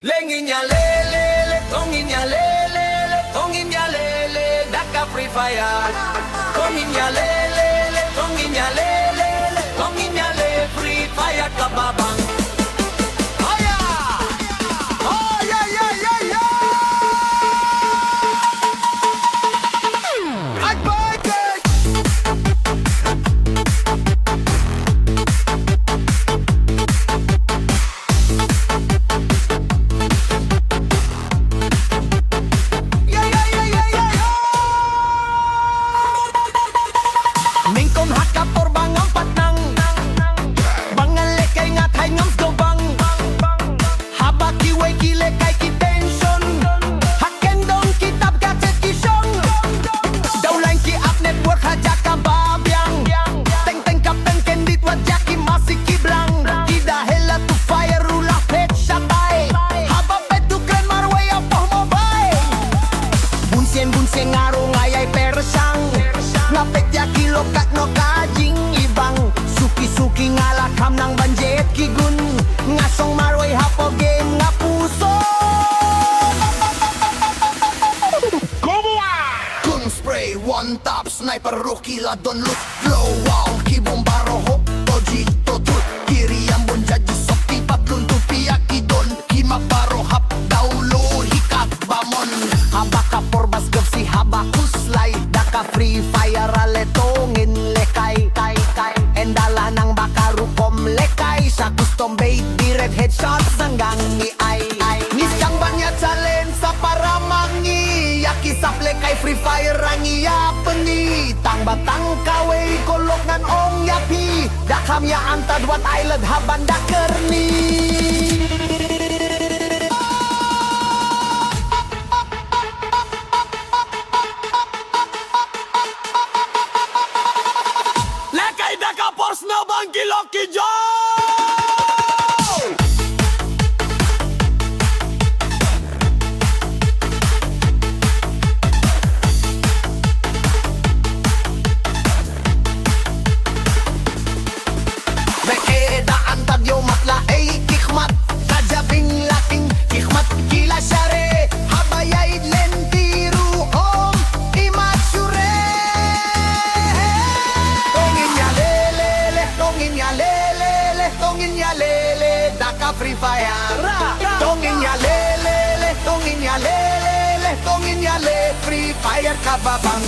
Lenginya lele, tonginya lele, tonginya lele, daka free fire. Tonginya lele, tonginya lele, tonginya lele, free fire kababang. Aya! Oh yeah yeah yeah yeah! I like it. Mingkon hakapor bangang patnang Bangalekay nga tay ngams gobang Haba kiway kile kay kitension Hakendong kitab kacet kisyong Dawlain ki up network haja ka babyang Teng teng kapten kendit wajak ki masik kiblang Kida hela to fire rula pet shatay Haba petu kren marway apoh mobay Bunsien ngaro ngayay persang Ngapet ya kilo kat no kajing ibang Suki-suki ngalakam ng banjet kigun Ngasong maroy hapogen nga puso Gun spray, one top, sniper, rookie, ladon, loot, blow wow Kibombaro, hop, doji, totut Kiri ang bunja, jisok, tipatlun, tupiyaki, don Kimabaro, hap, daulo, hikap, bamon Haba kapor, basgav, si haba, kuslay Daka free fire, aletongin, lekay Endala ng bakarukom, lekay Sa custom bait, di red headshots hanggang ni ay Nisang banyat sa lensa para mangi Yaki saple kay free fire ang iyapeni Tang batang kaway kolok ngan ong yapi Dakam ya antad wat island haban dakerni Lekay daka pors na bang kiloki Beeda antad yo matla ay kikmat Kajabing laking kikmat kila syare Habayay lentiru om imatsure Tongin ya lele, tongin ya lele, tongin ya lele Daka free fire Tongin ya lele, tongin ya lele, tongin ya le Free fire kababang